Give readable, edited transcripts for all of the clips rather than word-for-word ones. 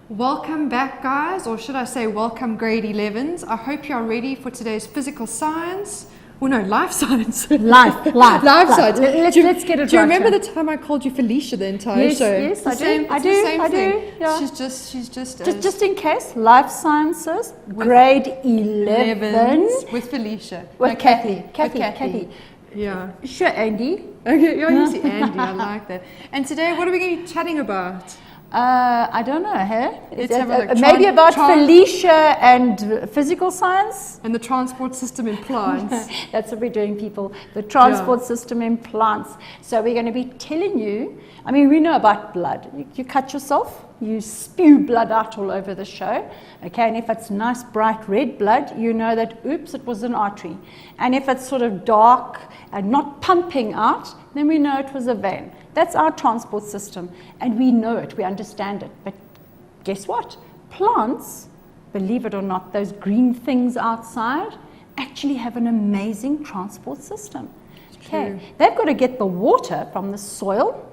Welcome back, guys, or should I say welcome grade 11s. I hope you are ready for today's physical science. Oh no, life science. Life science. Let's get it. Do you remember the time I called you Felicia the entire show? Yes, I do. I do. Yeah. She's just Just in case, life sciences, grade 11s with Felicia. With Kathy. Yeah. Sure, Andy. Okay, you see Andy, I like that. And today, what are we going to be chatting about? I don't know, hey? Let's have a look. Maybe about Felicia and physical science? And the transport system in plants. That's what we're doing, people. The transport system in plants. So we're going to be telling you, I mean, we know about blood. You cut yourself, you spew blood out all over the show. Okay, and if it's nice, bright red blood, you know that, oops, it was an artery. And if it's sort of dark and not pumping out, then we know it was a vein. That's our transport system, and we know it, we understand it. But guess what? Plants, believe it or not, those green things outside actually have an amazing transport system. Okay, they've got to get the water from the soil.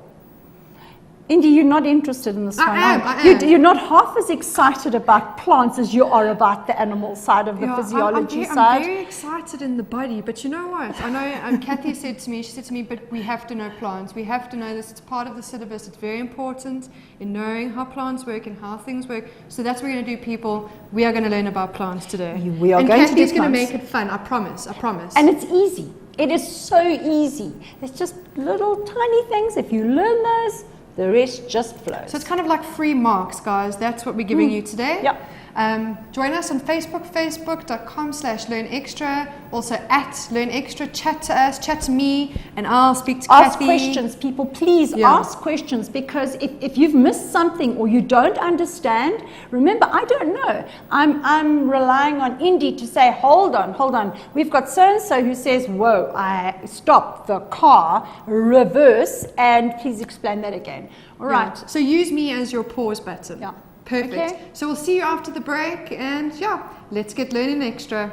Indy, you're not interested in this one. I am. You're not half as excited about plants as you are about the animal side of the physiology side. I'm very excited in the body, but you know what? I know Kathy said to me, but we have to know plants. We have to know this. It's part of the syllabus. It's very important in knowing how plants work and how things work. So that's what we're going to do, people. We are going to learn about plants today. We are going to do Kathy's going to plants. make it fun. I promise. And it's easy. It is so easy. It's just little tiny things. If you learn those, the rest just flows. So it's kind of like free marks, guys. That's what we're giving you today. Yep. Join us on Facebook, facebook.com/learnextra. Also at learnextra. Chat to us, chat to me, and I'll speak to Kathy. Ask questions, people. Please ask questions, because if you've missed something or you don't understand, remember, I don't know. I'm relying on Indy to say, hold on. We've got so-and-so who says, whoa, I stop the car, reverse, and please explain that again. All right. So use me as your pause button. Yeah. Perfect. Okay. So we'll see you after the break, and let's get learning extra.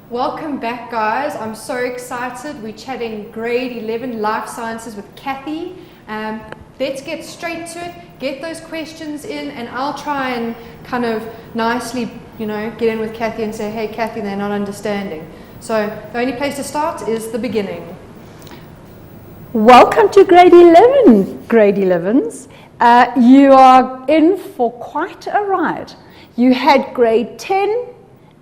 Welcome back, guys. I'm so excited. We're chatting grade 11 life sciences with Kathy. Let's get straight to it. Get those questions in, and I'll try and kind of nicely, get in with Kathy and say, hey, Kathy, they're not understanding. So the only place to start is the beginning. Welcome to grade 11, grade 11s. You are in for quite a ride. You had grade 10,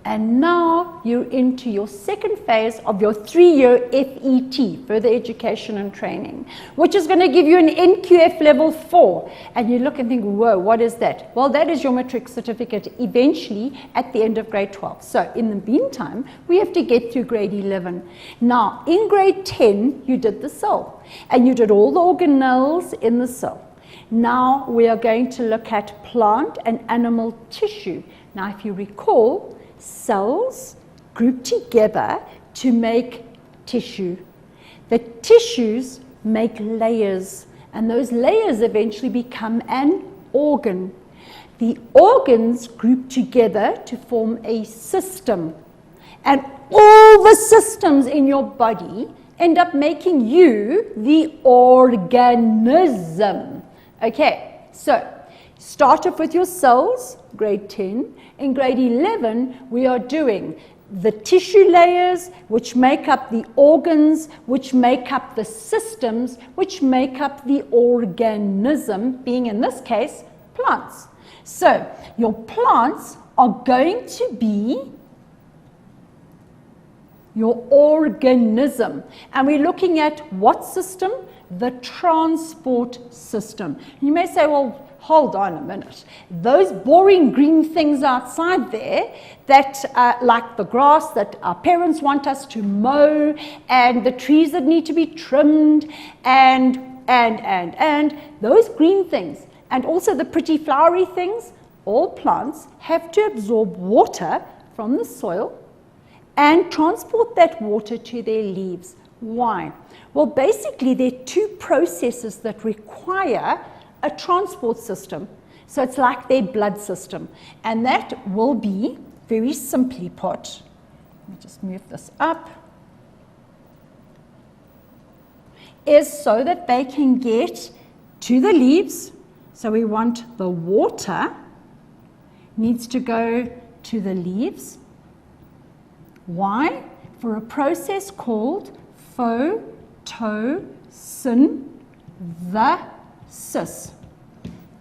and now you're into your second phase of your 3-year FET, further education and training, which is going to give you an NQF level 4. And you look and think, whoa, what is that? Well, that is your matric certificate eventually at the end of grade 12. So in the meantime, we have to get through grade 11. Now, in grade 10, you did the cell, and you did all the organelles in the cell. Now we are going to look at plant and animal tissue. Now, if you recall, cells group together to make tissue. The tissues make layers, and those layers eventually become an organ. The organs group together to form a system, and all the systems in your body end up making you the organism. Okay, so start off with your cells, grade 10. In grade 11, we are doing the tissue layers, which make up the organs, which make up the systems, which make up the organism, being in this case, plants. So your plants are going to be your organism. And we're looking at what system? The transport system. You may say, well, hold on a minute. Those boring green things outside there that like the grass that our parents want us to mow, and the trees that need to be trimmed, and those green things, and also the pretty flowery things, all plants have to absorb water from the soil and transport that water to their leaves. Why? Well, basically, there are two processes that require a transport system. So it's like their blood system. And that will be, very simply put, let me just move this up. is so that they can get to the leaves. So we want the water needs to go to the leaves. Why? For a process called photosynthesis.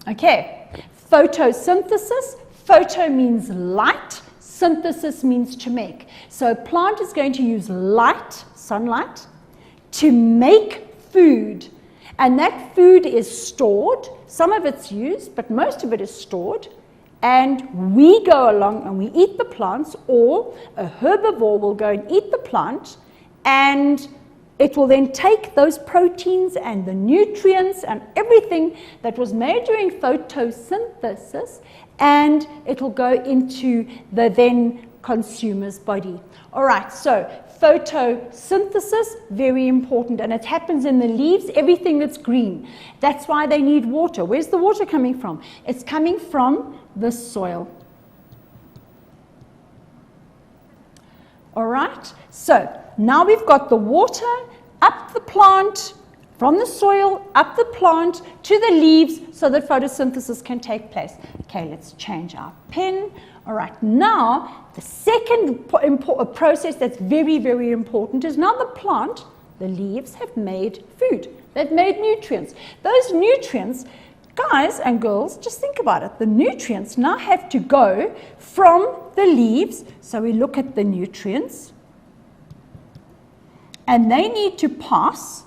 Okay, photosynthesis. Photo means light, synthesis means to make. So a plant is going to use light, sunlight, to make food. And that food is stored. Some of it's used, but most of it is stored. And we go along and we eat the plants, or a herbivore will go and eat the plant, and it will then take those proteins and the nutrients and everything that was made during photosynthesis, and it will go into the then consumer's body. All right, so photosynthesis, very important, and it happens in the leaves, everything that's green. That's why they need water. Where's the water coming from? It's coming from the soil. All right, so now we've got the water up the plant, from the soil, up the plant, to the leaves, so that photosynthesis can take place. Okay, let's change our pen. All right, now the second process that's very, very important is now the plant, the leaves have made food. They've made nutrients. Those nutrients, guys and girls, just think about it. The nutrients now have to go from the leaves. So we look at the nutrients, and they need to pass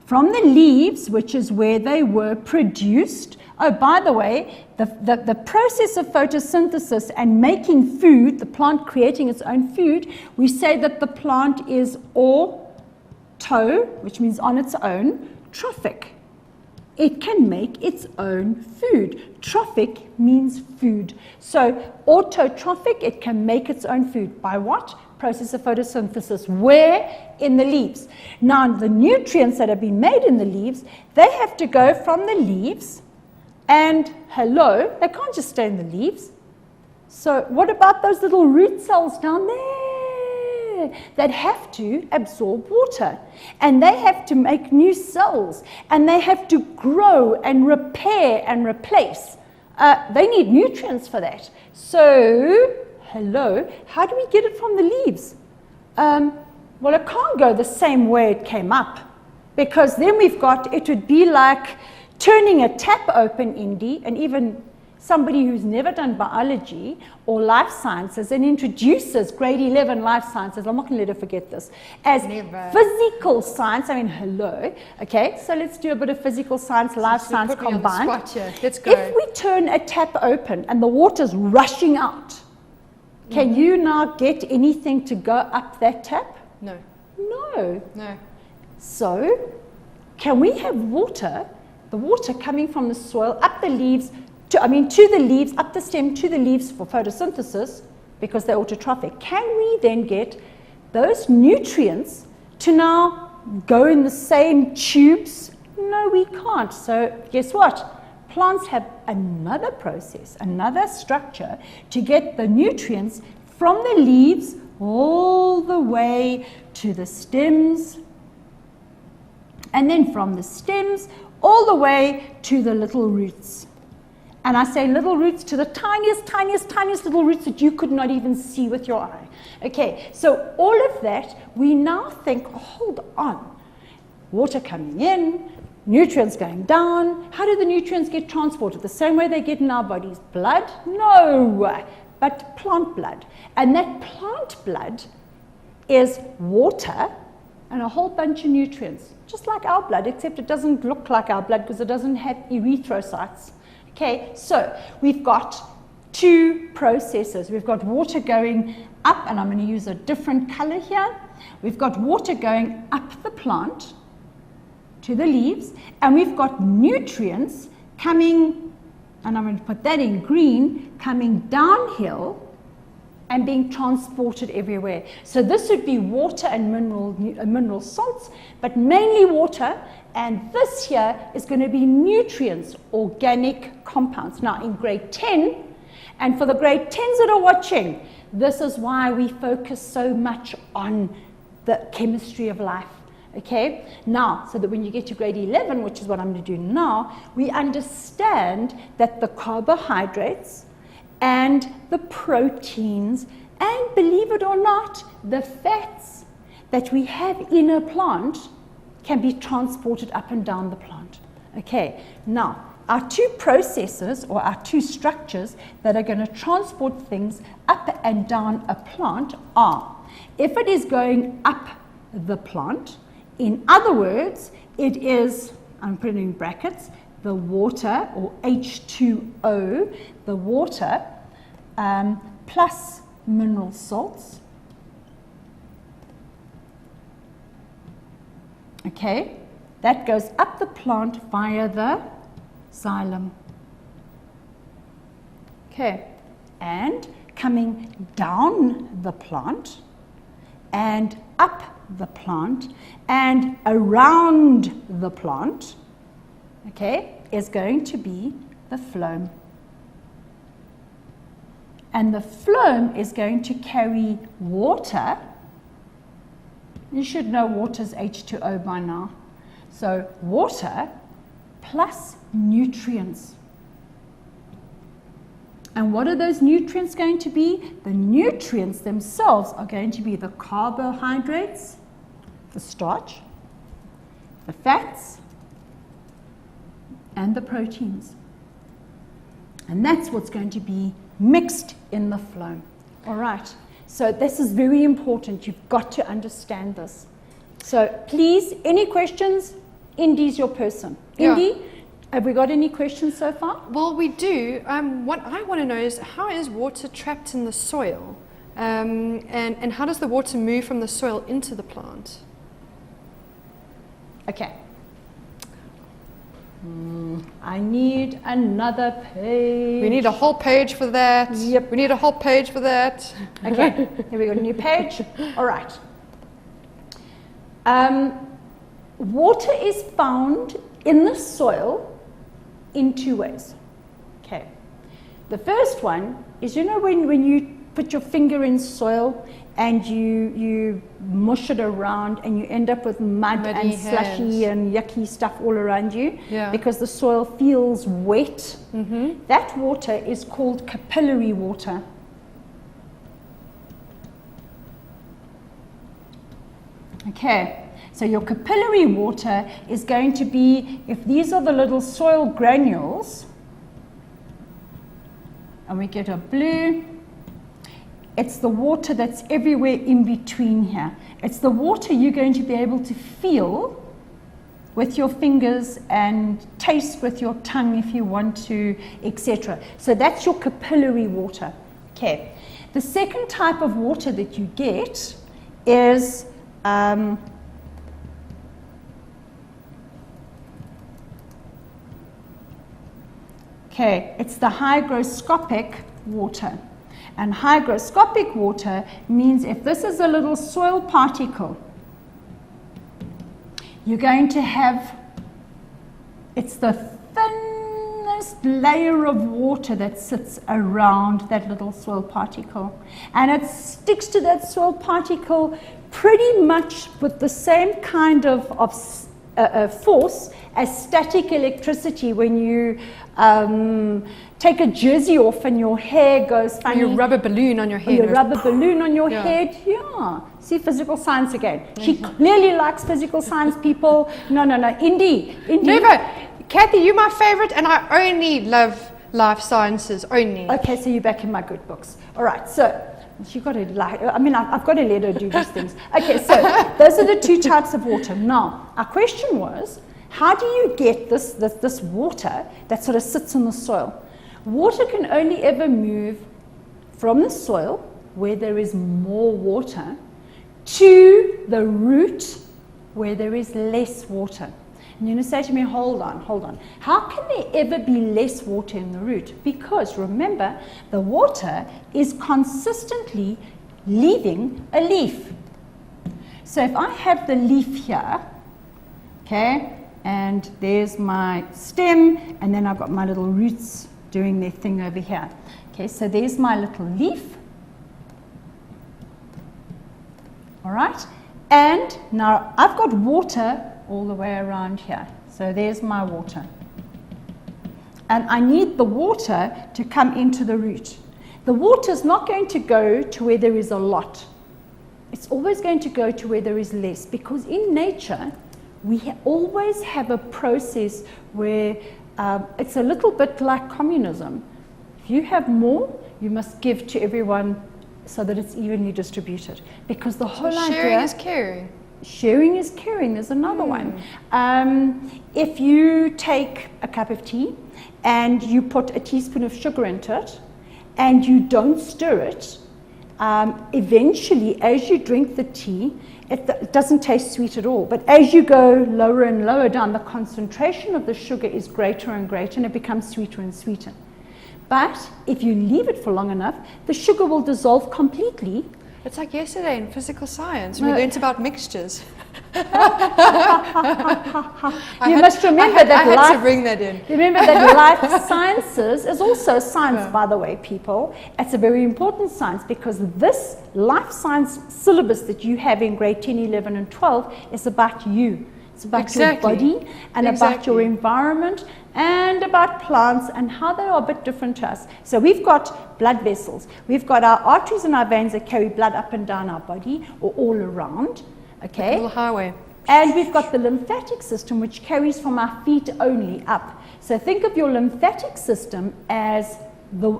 from the leaves, which is where they were produced. Oh, by the way, the process of photosynthesis and making food, the plant creating its own food, we say that the plant is auto, which means on its own, trophic. It can make its own food. Trophic means food. So autotrophic, it can make its own food. By what? Process of photosynthesis. Where? In the leaves. Now, the nutrients that have been made in the leaves, they have to go from the leaves, and hello, they can't just stay in the leaves. So what about those little root cells down there that have to absorb water? And they have to make new cells, and they have to grow and repair and replace. They need nutrients for that. So, hello, how do we get it from the leaves? Well, it can't go the same way it came up, because then we've got, it would be like turning a tap open, Indy, and even somebody who's never done biology or life sciences and introduces grade 11 life sciences, I'm not going to let her forget this, as physical science. I mean, hello. Okay, so let's do a bit of physical science, life science combined. Let's go. If we turn a tap open and the water's rushing out, can you now get anything to go up that tap? No. No. No. So, can we have water, the water coming from the soil, up the leaves, to the leaves, up the stem to the leaves for photosynthesis, because they're autotrophic? Can we then get those nutrients to now go in the same tubes? No, we can't. So, guess what? Plants have another process, another structure to get the nutrients from the leaves all the way to the stems, and then from the stems all the way to the little roots. And I say little roots to the tiniest, tiniest, tiniest little roots that you could not even see with your eye. Okay, so all of that, we now think, oh, hold on, water coming in, nutrients going down. How do the nutrients get transported? The same way they get in our bodies. Blood? No, but plant blood. And that plant blood is water and a whole bunch of nutrients, just like our blood, except it doesn't look like our blood because it doesn't have erythrocytes. Okay, so we've got two processes. We've got water going up, and I'm going to use a different color here. We've got water going up the plant to the leaves, and we've got nutrients coming, and I'm going to put that in green, coming downhill and being transported everywhere. So this would be water and mineral salts, but mainly water, and this here is going to be nutrients, organic compounds. Now in grade 10, and for the grade 10s that are watching, this is why we focus so much on the chemistry of life. Okay, now, so that when you get to grade 11, which is what I'm going to do now, we understand that the carbohydrates and the proteins and, believe it or not, the fats that we have in a plant can be transported up and down the plant. Okay, now, our two processes or our two structures that are going to transport things up and down a plant are, if it is going up the plant, in other words, it is, I'm putting in brackets, the water or H2O, the water plus mineral salts. Okay, that goes up the plant via the xylem. Okay, and coming down the plant and up the plant and around the plant, okay, is going to be the phloem. And the phloem is going to carry water. You should know water is H2O by now. So water plus nutrients. And what are those nutrients going to be? The nutrients themselves are going to be the carbohydrates, the starch, the fats, and the proteins. And that's what's going to be mixed in the phloem. All right. So this is very important. You've got to understand this. So please, any questions? Indy's your person. Yeah. Indy, have we got any questions so far? Well, we do. What I want to know is, how is water trapped in the soil? And how does the water move from the soil into the plant? Okay. I need another page. We need a whole page for that. Yep. We need a whole page for that. Okay, here we go, new page. All right. Water is found in the soil in two ways. Okay. The first one is, you know, when you put your finger in soil and you mush it around and you end up with mud Muddy and slushy and yucky stuff all around you, Yeah. because the soil feels wet. Mm-hmm. That water is called capillary water. Okay, so your capillary water is going to be, if these are the little soil granules, and we get a blue, it's the water that's everywhere in between here. It's the water you're going to be able to feel with your fingers and taste with your tongue if you want to, etc. So that's your capillary water. Okay. The second type of water that you get is it's the hygroscopic water. And hygroscopic water means if this is a little soil particle, you're going to have, it's the thinnest layer of water that sits around that little soil particle. And it sticks to that soil particle pretty much with the same kind of force as static electricity when you take a jersey off and your hair goes funny. Your rubber balloon on your head. Your rubber balloon on your Yeah. head. Yeah. See, physical science again. She clearly likes physical science people. No. Indy. Never. Kathy, you're my favorite, and I only love life sciences, only. Okay, so you're back in my good books. All right, so you've got to like, I've got to let her do these things. Okay, so those are the two types of water. Now, our question was, how do you get this water that sort of sits in the soil? Water can only ever move from the soil, where there is more water, to the root, where there is less water. And you're going to say to me, hold on. How can there ever be less water in the root? Because remember, the water is consistently leaving a leaf. So if I have the leaf here, okay, and there's my stem, and then I've got my little roots doing their thing over here. Okay, so there's my little leaf. All right, And now I've got water all the way around here. So there's my water. And I need the water to come into the root. The water is not going to go to where there is a lot. It's always going to go to where there is less, because in nature, we always have a process where it's a little bit like communism. If you have more, you must give to everyone so that it's evenly distributed. Because the whole idea... Sharing is caring. Sharing is caring. There's another one. If you take a cup of tea and you put a teaspoon of sugar into it and you don't stir it, eventually, as you drink the tea, it doesn't taste sweet at all. But as you go lower and lower down, the concentration of the sugar is greater and greater, and it becomes sweeter and sweeter. But if you leave it for long enough, the sugar will dissolve completely. It's like yesterday in physical science, we learned about mixtures. You must remember that I had to bring that in. Remember that life sciences is also science, by the way, people. It's a very important science, because this life science syllabus that you have in grade 10, 11, and 12 is about you. It's about your body and about your environment and about plants and how they are a bit different to us. So we've got blood vessels. We've got our arteries and our veins that carry blood up and down our body or all around. Okay. A little highway. And we've got the lymphatic system, which carries from our feet only up. So think of your lymphatic system as the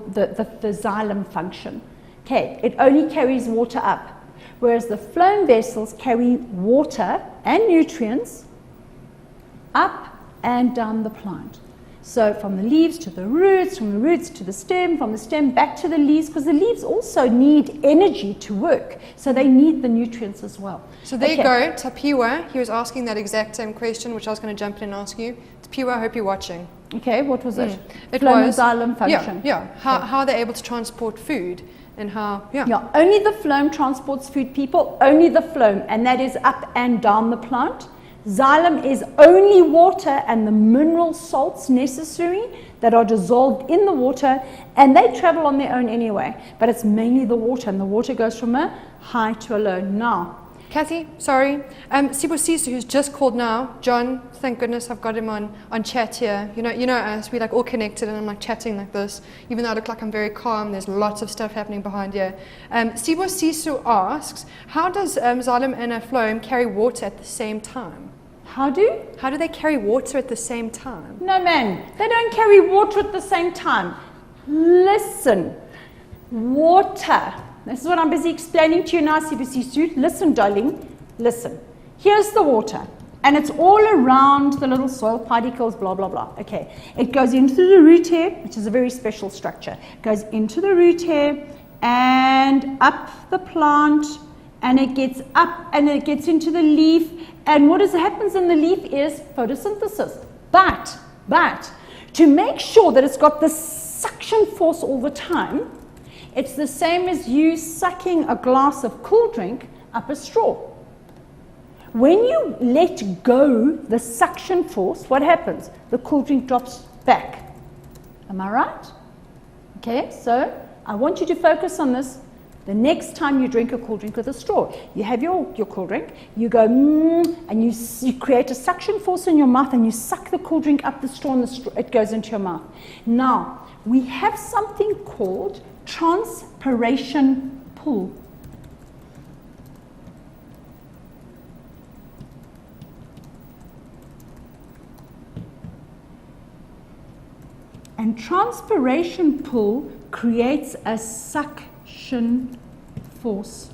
xylem function. Okay, it only carries water up, whereas the phloem vessels carry water and nutrients up and down the plant. So from the leaves to the roots, from the roots to the stem, from the stem back to the leaves, because the leaves also need energy to work. So they need the nutrients as well. So there you go, Tapiwa. He was asking that exact same question, which I was going to jump in and ask you. Tapiwa, I hope you're watching. Okay, what was it? It Phloem was xylem function. Yeah. How they're able to transport food and how. Yeah, only the phloem transports food, people. Only the phloem, and that is up and down the plant. Xylem is only water and the mineral salts necessary that are dissolved in the water, and they travel on their own anyway. But it's mainly the water, and the water goes from a high to a low. Now, Kathy, sorry. Sibo Sisu, who's just called now. John, thank goodness I've got him on chat here. You know us, we're like all connected, and I'm like chatting like this. Even though I look like I'm very calm, there's lots of stuff happening behind here. Sibo Sisu asks, how does xylem and a phloem carry water at the same time? How do they carry water at the same time? No, man, they don't carry water at the same time. Listen, water. This is what I'm busy explaining to you now, CBC. Listen, darling, listen. Here's the water, and it's all around the little soil particles, blah, blah, blah. Okay, it goes into the root hair, which is a very special structure. It goes into the root hair and up the plant, and it gets up and it gets into the leaf. And what happens in the leaf is photosynthesis. But to make sure that it's got this suction force all the time, it's the same as you sucking a glass of cool drink up a straw. When you let go the suction force, what happens? The cool drink drops back. Am I right? Okay, so I want you to focus on this. The next time you drink a cool drink with a straw, you have your cool drink, you go and you create a suction force in your mouth, and you suck the cool drink up the straw, and it goes into your mouth. Now, we have something called transpiration pool. And transpiration pool creates a suction force.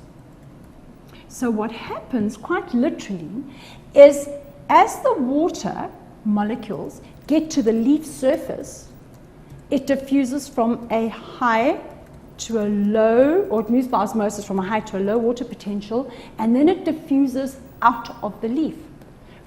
So what happens quite literally is, as the water molecules get to the leaf surface, it diffuses from a high to a low, or it moves by osmosis from a high to a low water potential, and then it diffuses out of the leaf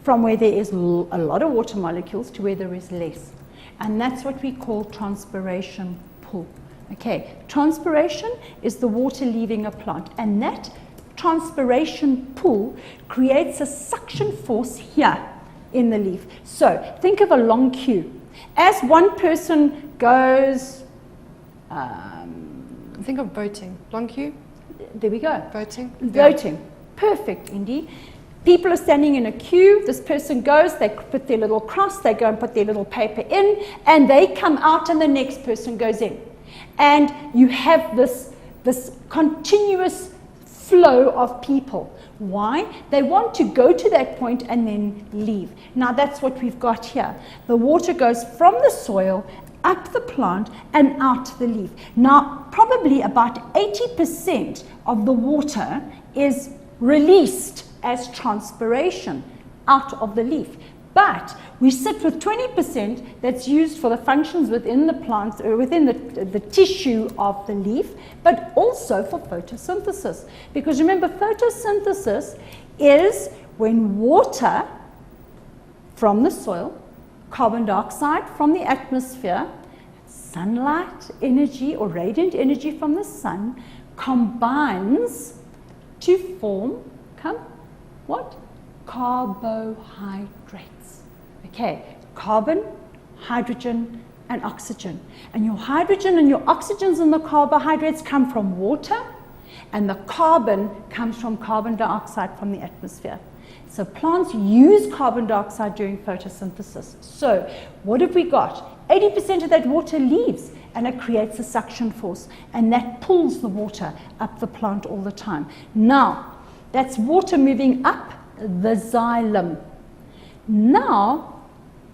from where there is a lot of water molecules to where there is less. And that's what we call transpiration pool. Okay, transpiration is the water leaving a plant, and that transpiration pool creates a suction force here in the leaf. So think of a long queue. As one person goes, think of voting. Long queue? there we go. Voting? Voting. Perfect, Indy. People are standing in a queue. This person goes, they put their little cross, they go and put their little paper in, and they come out and the next person goes in. And you have this continuous flow of people. Why? They want to go to that point and then leave. Now that's what we've got here. The water goes from the soil up the plant and out the leaf. Now probably about 80% of the water is released as transpiration out of the leaf. But we sit with 20% that's used for the functions within the plant, or within the tissue of the leaf, but also for photosynthesis. Because remember, photosynthesis is when water from the soil, carbon dioxide from the atmosphere, sunlight energy or radiant energy from the sun combines to form, what? Carbohydrates. Okay, carbon, hydrogen, and oxygen. And your hydrogen and your oxygens and the carbohydrates come from water, and the carbon comes from carbon dioxide from the atmosphere. So plants use carbon dioxide during photosynthesis. So what have we got? 80% of that water leaves, and it creates a suction force, and that pulls the water up the plant all the time. Now, that's water moving up the xylem. Now,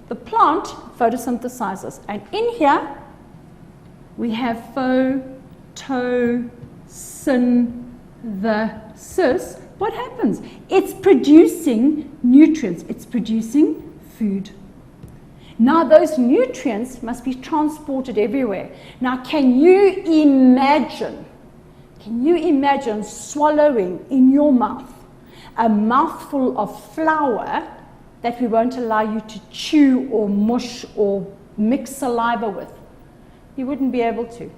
the plant photosynthesizes, and in here we have photosynthesis. What happens? It's producing nutrients. It's producing food. Now, those nutrients must be transported everywhere. Now, can you imagine swallowing in your mouth a mouthful of flour that we won't allow you to chew or mush or mix saliva with? You wouldn't be able to.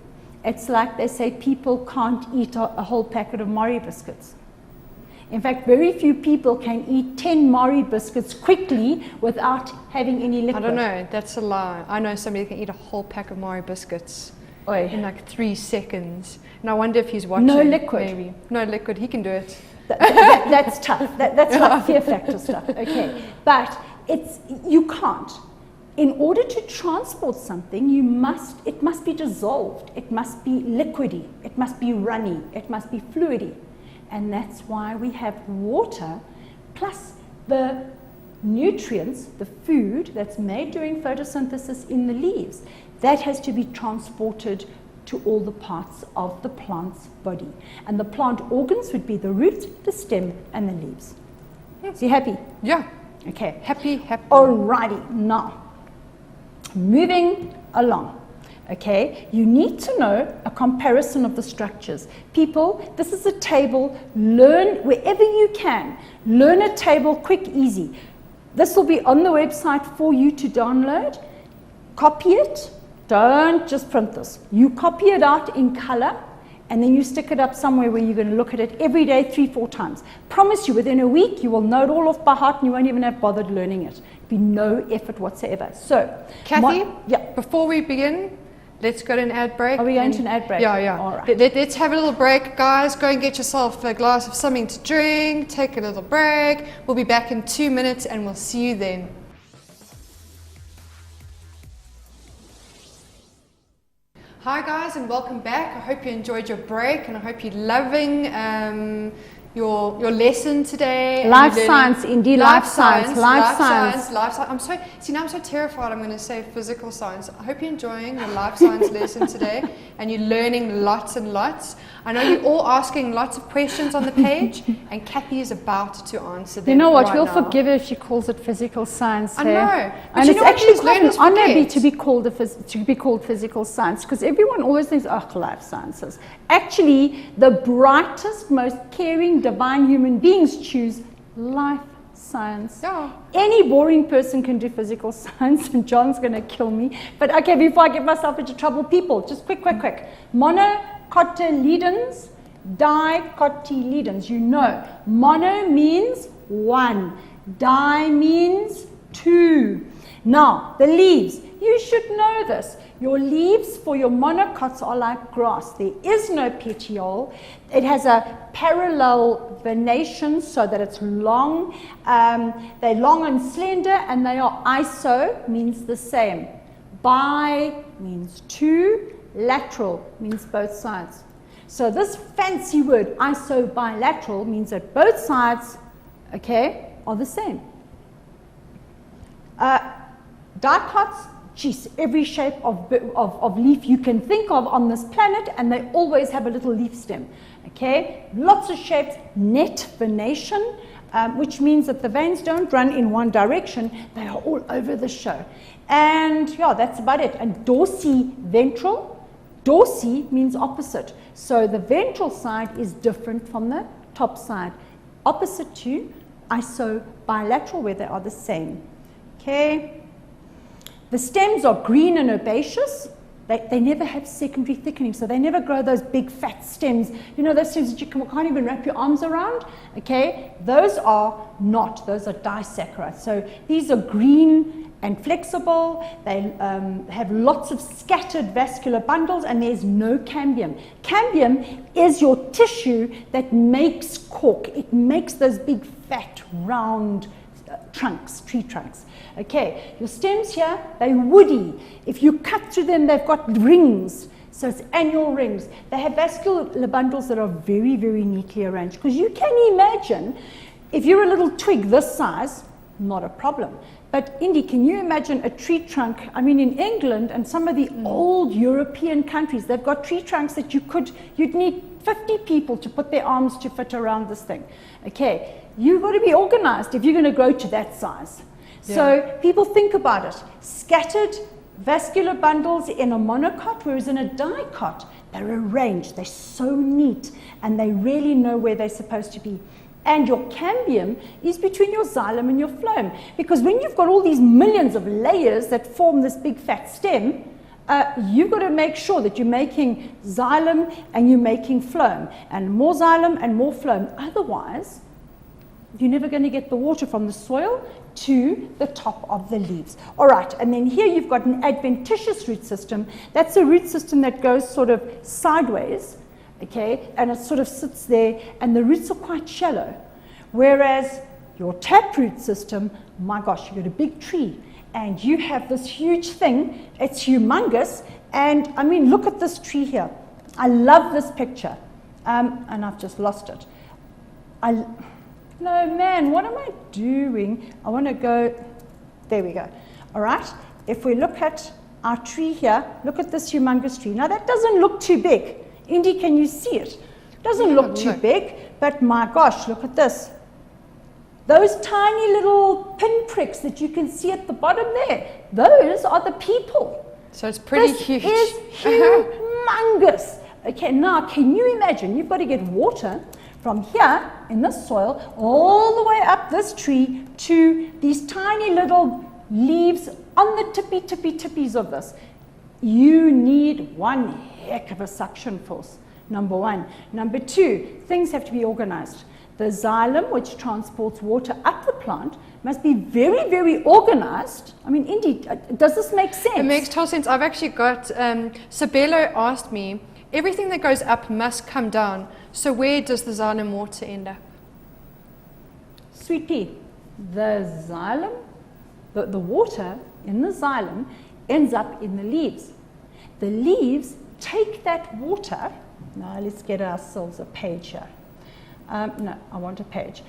It's like they say people can't eat a whole packet of Mari biscuits. In fact, very few people can eat 10 Mari biscuits quickly without having any liquid. I don't know, that's a lie. I know somebody that can eat a whole pack of Mari biscuits in like 3 seconds. And I wonder if he's watching. No liquid. Maybe. No liquid, he can do it. That's tough. That's like fear factor stuff. Okay, but you can't. In order to transport something, it must be dissolved. It must be liquidy. It must be runny. It must be fluidy. And that's why we have water plus the nutrients, the food that's made during photosynthesis in the leaves. That has to be transported to all the parts of the plant's body. And the plant organs would be the root, the stem, and the leaves. Yes. You happy? Yeah. Okay. Happy. Alrighty. Now, moving along. Okay, you need to know a comparison of the structures. People, this is a table. Learn wherever you can. Learn a table quick, easy. This will be on the website for you to download. Copy it. Don't just print this. You copy it out in color, and then you stick it up somewhere where you're going to look at it every day 3-4 times. Promise you, within a week, you will know it all off by heart, and you won't even have bothered learning it. Be no effort whatsoever. So, Kathy, before we begin, let's go to an ad break. Are we going to an ad break? Yeah. All right. Let's have a little break, guys. Go and get yourself a glass of something to drink. Take a little break. We'll be back in 2 minutes, and we'll see you then. Hi guys, and welcome back. I hope you enjoyed your break, and I hope you're loving your lesson today. Life science, indeed. Life science. I'm so terrified I'm going to say physical science. I hope you're enjoying your life science lesson today, and you're learning lots and lots. I know you're all asking lots of questions on the page, and Kathy is about to answer them. You know what? Right we'll now. forgive her if she calls it physical science. I know, and it's actually quite an honour to be called physical science, because everyone always thinks, life sciences. Actually, the brightest, most caring, divine human beings choose life science. Yeah. Any boring person can do physical science, and John's going to kill me. But okay, before I get myself into trouble, people, just quick. Monocotyledons, dicotyledons. You know, mono means 1, di means 2. Now, the leaves, you should know this. Your leaves for your monocots are like grass. There is no petiole. It has a parallel venation so that it's long. They're long and slender, and they are iso, means the same. Bi means two, lateral means both sides. So this fancy word, isobilateral, means that both sides, okay, are the same. Dicots, geez, every shape of leaf you can think of on this planet, and they always have a little leaf stem. Okay, lots of shapes, net venation, which means that the veins don't run in one direction, they are all over the show. And yeah, that's about it. And dorsiventral, dorsi means opposite. So the ventral side is different from the top side, opposite to isobilateral, where they are the same. Okay. The stems are green and herbaceous. They never have secondary thickening, so they never grow those big fat stems. You know, those stems that you can't even wrap your arms around? Okay, those are not. Those are disaccharides. So these are green and flexible. They have lots of scattered vascular bundles, and there's no cambium. Cambium is your tissue that makes cork. It makes those big fat round trunks, tree trunks. Okay, your stems here, they're woody. If you cut through them, they've got rings. So it's annual rings. They have vascular bundles that are very, very neatly arranged. Because you can imagine, if you're a little twig this size, not a problem. But Indy, can you imagine a tree trunk? I mean, in England and some of the old European countries, they've got tree trunks that you'd need 50 people to put their arms to fit around this thing. Okay, you've got to be organized if you're going to grow to that size. Yeah. So people think about it. Scattered vascular bundles in a monocot, whereas in a dicot, they're arranged. They're so neat, and they really know where they're supposed to be. And your cambium is between your xylem and your phloem. Because when you've got all these millions of layers that form this big fat stem, you've got to make sure that you're making xylem and you're making phloem. And more xylem and more phloem. Otherwise, you're never going to get the water from the soil to the top of the leaves. All right, and then here you've got an adventitious root system. That's a root system that goes sort of sideways. Okay, and it sort of sits there, and the roots are quite shallow. Whereas your taproot system, my gosh, you've got a big tree, and you have this huge thing. It's humongous, and I mean, look at this tree here. I love this picture, and I've just lost it. No, man, what am I doing? I want to go, there we go. All right, if we look at our tree here, look at this humongous tree. Now, that doesn't look too big. Indy, can you see it? Doesn't look too big, but my gosh, look at this. Those tiny little pinpricks that you can see at the bottom there, those are the people. So it's pretty huge. This is humongous. Okay, now can you imagine? You've got to get water from here in the soil all the way up this tree to these tiny little leaves on the tippies of this. You need one heck of a suction force, number one. Number two, things have to be organized. The xylem, which transports water up the plant, must be very, very organized. I mean, Indy, does this make sense? It makes total sense. I've actually got, Sabelo asked me, everything that goes up must come down. So where does the xylem water end up? Sweet pea. The xylem, the water in the xylem ends up in the leaves. The leaves take that water. Now let's get ourselves a page here. No, I want a page.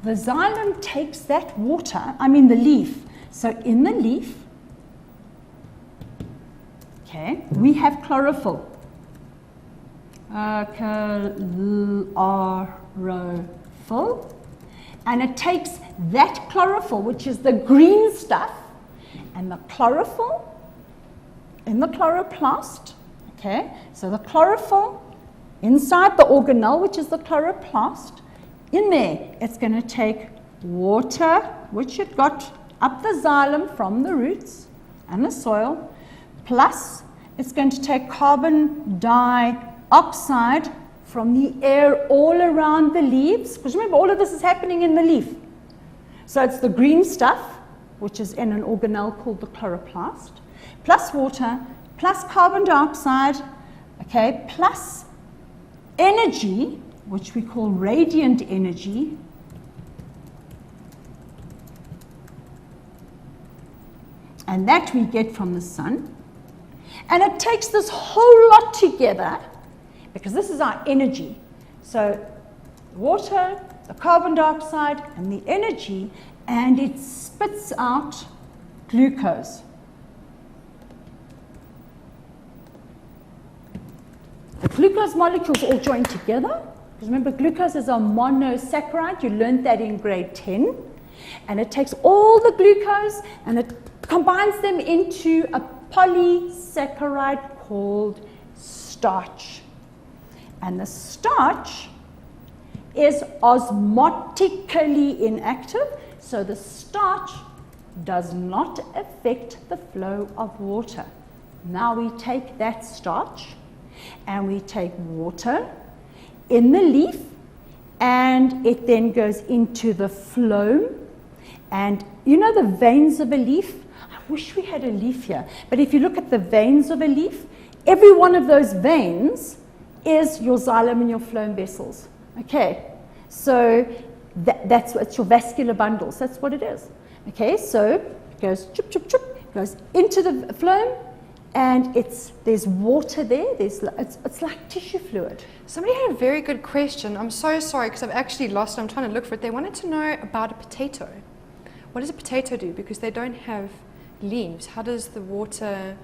The xylem takes that water, the leaf. So in the leaf, okay, we have chlorophyll. Chlorophyll. And it takes that chlorophyll, which is the green stuff, and the chlorophyll in the chloroplast, okay, so the chlorophyll inside the organelle, which is the chloroplast, in there, it's going to take water, which it got up the xylem from the roots and the soil, plus it's going to take carbon dioxide from the air all around the leaves, because remember, all of this is happening in the leaf. So it's the green stuff, which is in an organelle called the chloroplast, plus water, plus carbon dioxide, okay, plus energy, which we call radiant energy, and that we get from the sun. And it takes this whole lot together, because this is our energy. So water, the carbon dioxide, and the energy, and it spits out glucose. The glucose molecules all join together. Because remember, glucose is a monosaccharide. You learned that in grade 10. And it takes all the glucose and it combines them into a polysaccharide called starch. And the starch is osmotically inactive, so the starch does not affect the flow of water. Now we take that starch and we take water in the leaf, and it then goes into the phloem. And you know the veins of a leaf? I wish we had a leaf here, but if you look at the veins of a leaf, every one of those veins is your xylem and your phloem vessels. Okay, so that's it's your vascular bundles. That's what it is. Okay, so it goes chup chup chup, goes into the phloem, and there's water there. It's like tissue fluid. Somebody had a very good question. I'm so sorry because I've actually lost it. I'm trying to look for it. They wanted to know about a potato. What does a potato do? Because they don't have leaves. How does the water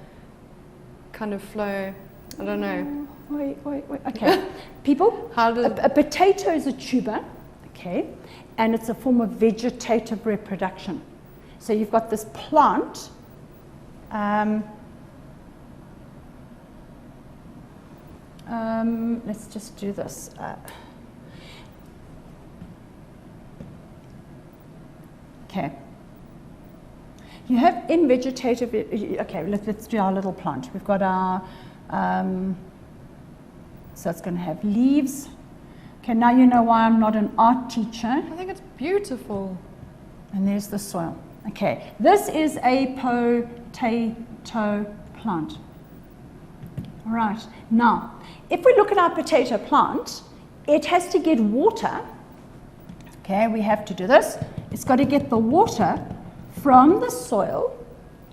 kind of flow? I don't know. Wait. Okay. People, How does a potato is a tuber, okay, and it's a form of vegetative reproduction. So you've got this plant. Let's just do this. Okay. You have in vegetative, okay, let's do our little plant. We've got our, so it's going to have leaves. Okay, now you know why I'm not an art teacher. I think it's beautiful. And there's the soil. Okay, this is a potato plant. All right, now, if we look at our potato plant, it has to get water. Okay, we have to do this. It's got to get the water from the soil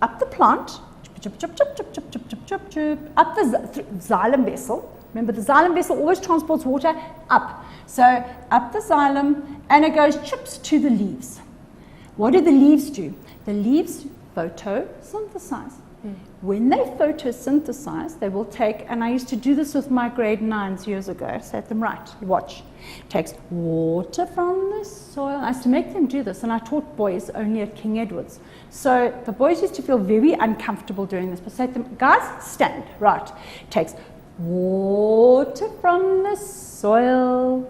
up the plant, up the xylem vessel. Remember, the xylem vessel always transports water up. So up the xylem, and it goes chips to the leaves. What do the leaves do? The leaves photosynthesize. When they photosynthesize, they will take, and I used to do this with my grade 9s years ago. I set them right. Watch. Takes water from the soil. I used to make them do this, and I taught boys only at King Edward's. So the boys used to feel very uncomfortable doing this. But say to them, guys, stand. Right. Takes water from the soil,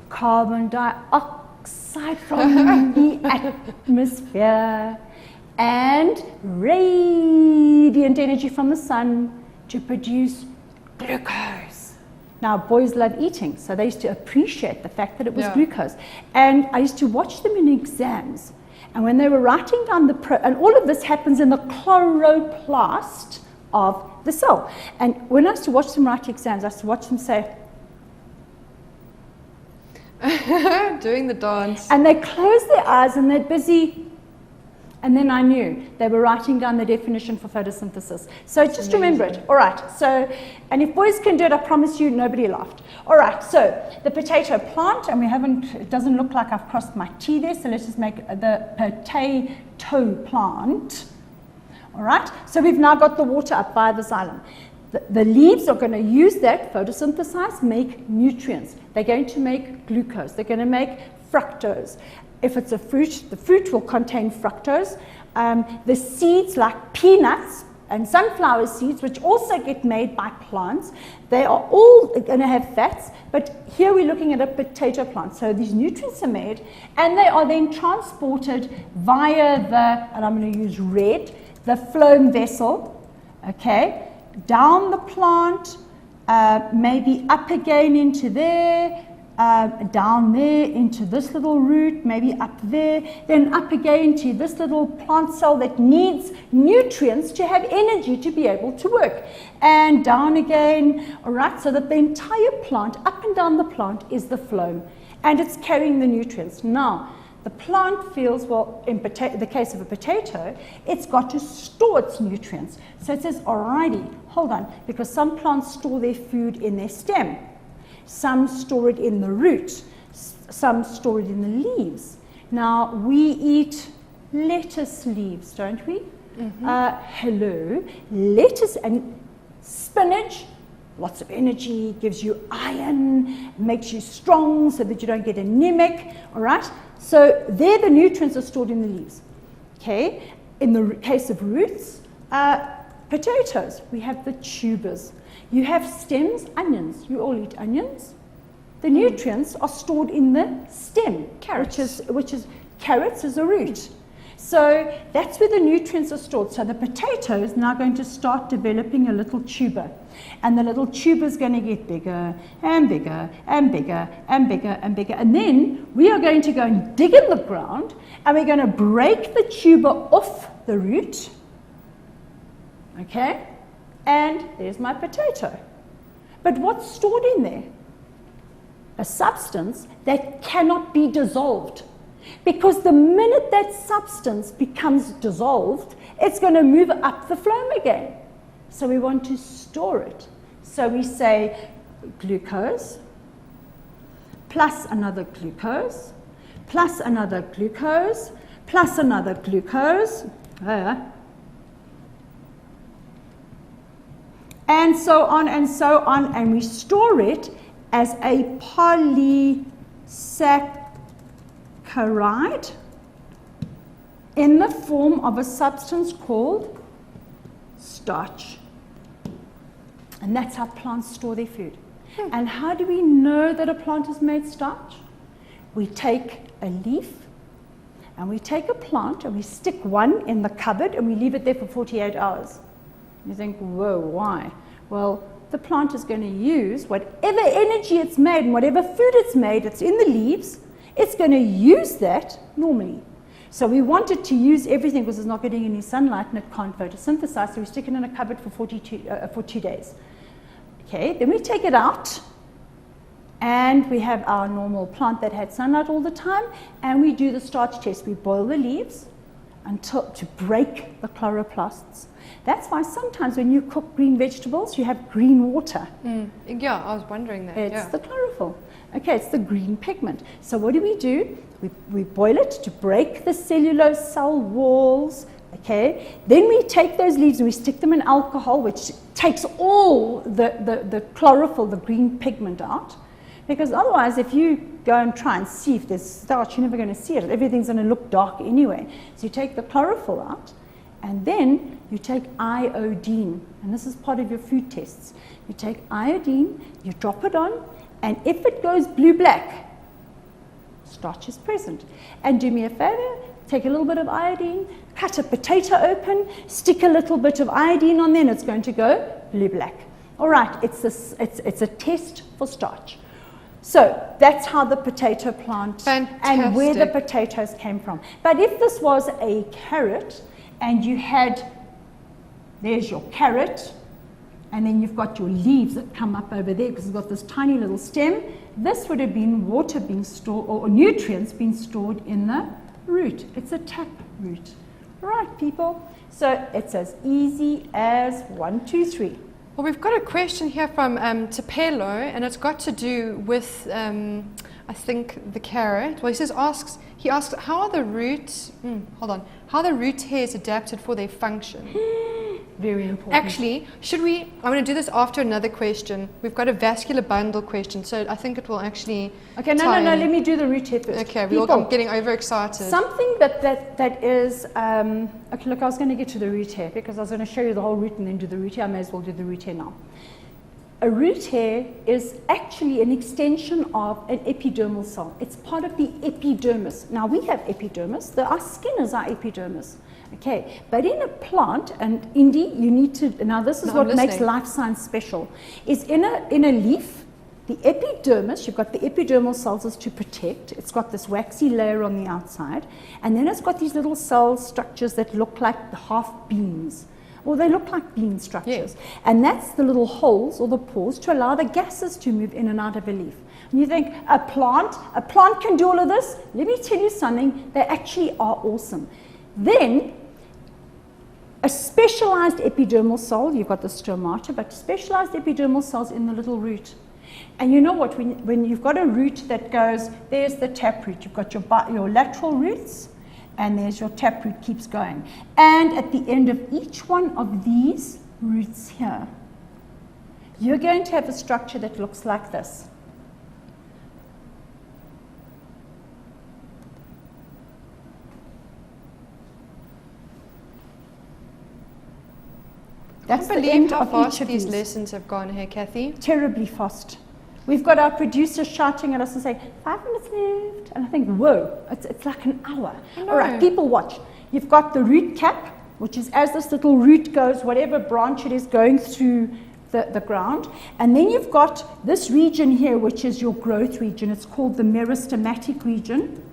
carbon dioxide from the atmosphere, and radiant energy from the sun to produce glucose. Now, boys love eating, so they used to appreciate the fact that it was glucose. And I used to watch them in exams. And when they were writing down and all of this happens in the chloroplast of the cell. And when I used to watch them write exams, I used to watch them say, doing the dance. And they close their eyes and they're busy. And then I knew they were writing down the definition for photosynthesis. So just remember it. All right. So, and if boys can do it, I promise you, nobody laughed. All right. So the potato plant, and it doesn't look like I've crossed my T there. So let's just make the potato plant. All right. So we've now got the water up via the xylem. The leaves are going to use that, photosynthesize, make nutrients. They're going to make glucose. They're going to make fructose. If it's a fruit, the fruit will contain fructose. The seeds, like peanuts and sunflower seeds, which also get made by plants, they are all going to have fats. But here we're looking at a potato plant. So these nutrients are made, and they are then transported via and I'm going to use red, the phloem vessel, okay, down the plant, maybe up again into there, down there into this little root, maybe up there, then up again to this little plant cell that needs nutrients to have energy to be able to work, and down again, all right, so that the entire plant, up and down the plant, is the phloem, and it's carrying the nutrients. Now, the plant feels, well, in the case of a potato, it's got to store its nutrients. So it says, alrighty, hold on, because some plants store their food in their stem. Some store it in the root. Some store it in the leaves. Now, we eat lettuce leaves, don't we? Hello. Lettuce and spinach, lots of energy, gives you iron, makes you strong so that you don't get anemic, all right? So there the nutrients are stored in the leaves, okay? In the case of roots, potatoes, we have the tubers. You have stems, onions. You all eat onions. The nutrients are stored in the stem, carrots. which is carrots is a root. So that's where the nutrients are stored. So the potato is now going to start developing a little tuber. And the little tuber is going to get bigger and bigger and bigger and bigger and bigger. And then we are going to go and dig in the ground, and we're going to break the tuber off the root. Okay? And there's my potato. But what's stored in there? A substance that cannot be dissolved. Because the minute that substance becomes dissolved, it's going to move up the phloem again. So we want to store it. So we say glucose, plus another glucose, plus another glucose, plus another glucose, and so on and so on, and we store it as a polysaccharide in the form of a substance called starch. And that's how plants store their food. And how do we know that a plant has made starch? We take a leaf and we take a plant and we stick one in the cupboard and we leave it there for 48 hours. You think, whoa, why? Well, the plant is going to use whatever energy it's made and whatever food it's made, it's in the leaves, it's going to use that normally. So we want it to use everything because it's not getting any sunlight and it can't photosynthesize, so we stick it in a cupboard for 2 days. Okay, then we take it out and we have our normal plant that had sunlight all the time, and we do the starch test. We boil the leaves to break the chloroplasts. That's why sometimes when you cook green vegetables, you have green water. Yeah, I was wondering that. It's the chlorophyll. Okay, it's the green pigment. So what do? We boil it to break the cellulose cell walls. Okay, then we take those leaves and we stick them in alcohol, which takes all the chlorophyll, the green pigment out. Because otherwise, if you go and try and see if there's starch, you're never going to see it. Everything's going to look dark anyway. So you take the chlorophyll out, and then you take iodine. And this is part of your food tests. You take iodine, you drop it on, and if it goes blue-black, starch is present. And do me a favor, take a little bit of iodine, cut a potato open, stick a little bit of iodine on there, and it's going to go blue-black. All right, it's a test for starch. So that's how the potato plant and where the potatoes came from. But if this was a carrot and you had, there's your carrot, and then you've got your leaves that come up over there because it's got this tiny little stem, this would have been water being stored or nutrients being stored in the root. It's a tap root. All right, people. So it's as easy as 1, 2, 3. Well, we've got a question here from Tapelo, and it's got to do with, I think, the carrot. Well, he asks, how are the root, how the root hairs adapted for their function? Very important. Actually, I'm going to do this after another question. We've got a vascular bundle question, so I think it will actually Okay, no, let me do the root hair first. Okay, we're all getting overexcited. Something that is, okay, look, I was going to get to the root hair because I was going to show you the whole root and then do the root hair. I may as well do the root hair now. A root hair is actually an extension of an epidermal cell. It's part of the epidermis. Now, we have epidermis. Our skin is our epidermis. Okay, but in a plant, and Indy, you need to, now this is what makes life science special, is in a leaf, The epidermis, you've got the epidermal cells is to protect. It's got this waxy layer on the outside, and then it's got these little cell structures that look like the half beams. Or they look like bean structures. Yes. And that's the little holes or the pores to allow the gases to move in and out of a leaf. And you think, a plant can do all of this? Let me tell you something, they actually are awesome. Then, a specialized epidermal cell, you've got the stomata, but specialized epidermal cells in the little root. And you know what, when you've got a root that goes, there's the taproot, you've got your lateral roots, and there's your taproot keeps going. And at the end of each one of these roots here, you're going to have a structure that looks like this. That's I the believe end how of fast each of these these. lessons have gone here, Kathy. Terribly fast. We've got our producers shouting at us and saying, 5 minutes left. And I think, whoa, it's like an hour. I know. All right, people watch. You've got the root cap, which is as this little root goes, whatever branch it is going through the ground. And then you've got this region here, which is your growth region. It's called the meristematic region.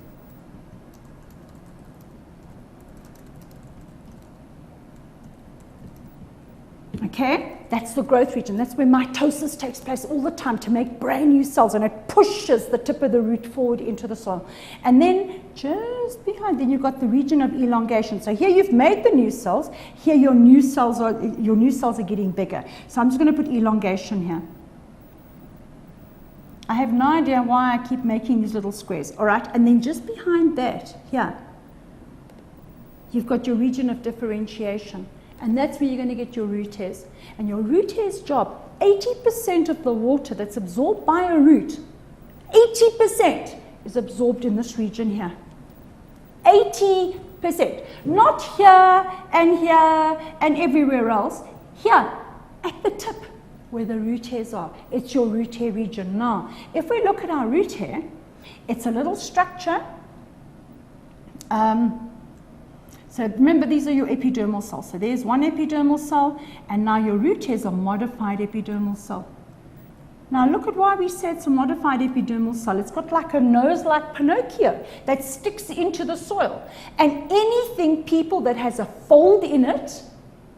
Okay, that's the growth region. That's where mitosis takes place all the time to make brand new cells, and it pushes the tip of the root forward into the soil. And then just behind, then you've got the region of elongation. So here you've made the new cells. Here your new cells are getting bigger. So I'm just going to put elongation here. I have no idea why I keep making these little squares. All right, and then just behind that, here, you've got your region of differentiation. And that's where you're going to get your root hairs. And your root hairs' job, 80% of the water that's absorbed by a root, 80% is absorbed in this region here. 80%. Not here and everywhere else. Here, at the tip where the root hairs are. It's your root hair region. Now, if we look at our root hair, it's a little structure. So remember, these are your epidermal cells. So there's one epidermal cell, and now your root hairs are modified epidermal cell. Now look at why we said it's a modified epidermal cell. It's got like a nose like Pinocchio that sticks into the soil. And anything, people, that has a fold in it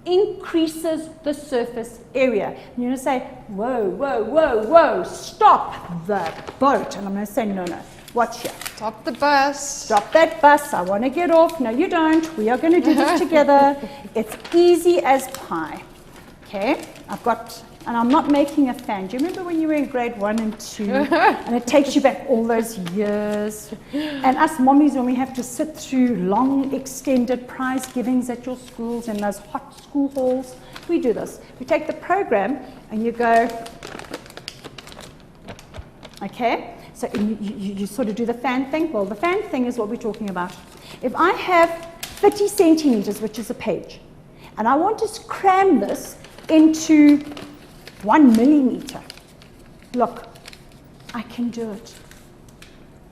increases the surface area. And you're going to say, whoa, whoa, whoa, whoa, stop the boat. And I'm going to say, no, no. Watch here. Stop the bus. Stop that bus. I want to get off. No, you don't. We are going to do this together. It's easy as pie. Okay? And I'm not making a fan. Do you remember when you were in grade 1 and 2? And it takes you back all those years. And us mommies, when we have to sit through long, extended prize givings at your schools in those hot school halls, we do this. We take the program and you go, okay? So you sort of do the fan thing. Well, the fan thing is what we're talking about. If I have 30 centimeters, which is a page, and I want to cram this into 1 millimeter, look, I can do it.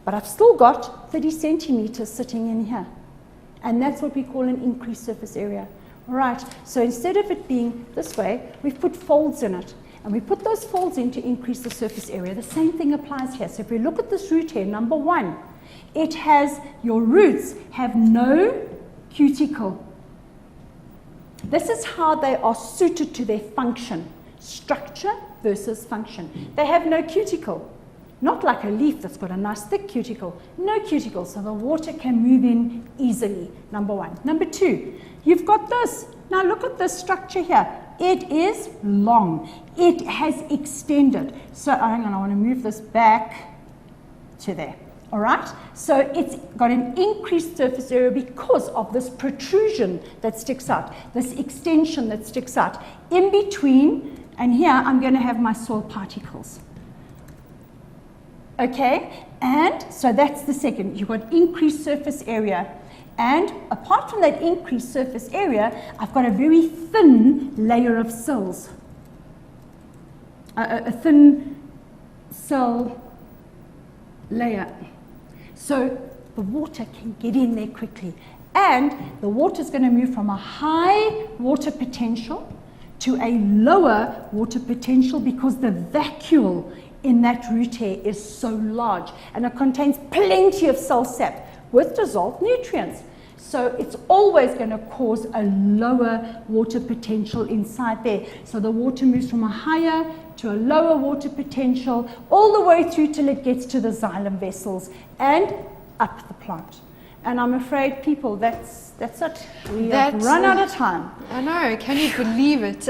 But I've still got 30 centimeters sitting in here. And that's what we call an increased surface area. All right, so instead of it being this way, we've put folds in it. And we put those folds in to increase the surface area. The same thing applies here. So if we look at this root hair, number 1, it has, your roots have no cuticle. This is how they are suited to their function. Structure versus function. They have no cuticle. Not like a leaf that's got a nice thick cuticle. No cuticle, so the water can move in easily, number 1. Number 2, you've got this. Now look at this structure here. It is long. It has extended. So hang on, I want to move this back to there. All right? So it's got an increased surface area because of this protrusion that sticks out, this extension that sticks out. In between, and here I'm going to have my soil particles. Okay? And so that's the second. You've got increased surface area. And apart from that increased surface area, I've got a very thin layer of cells. A thin cell layer. So the water can get in there quickly. And the water is going to move from a high water potential to a lower water potential because the vacuole in that root hair is so large, and it contains plenty of cell sap with dissolved nutrients. So it's always going to cause a lower water potential inside there. So the water moves from a higher to a lower water potential all the way through till it gets to the xylem vessels and up the plant. And I'm afraid, people, that's it. We have run out of time. I know, can you believe it?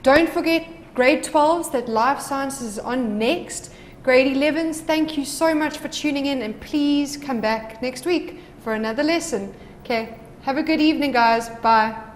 Don't forget grade 12s that Life Sciences is on next. Grade 11s, thank you so much for tuning in, and please come back next week for another lesson. Okay, have a good evening, guys. Bye.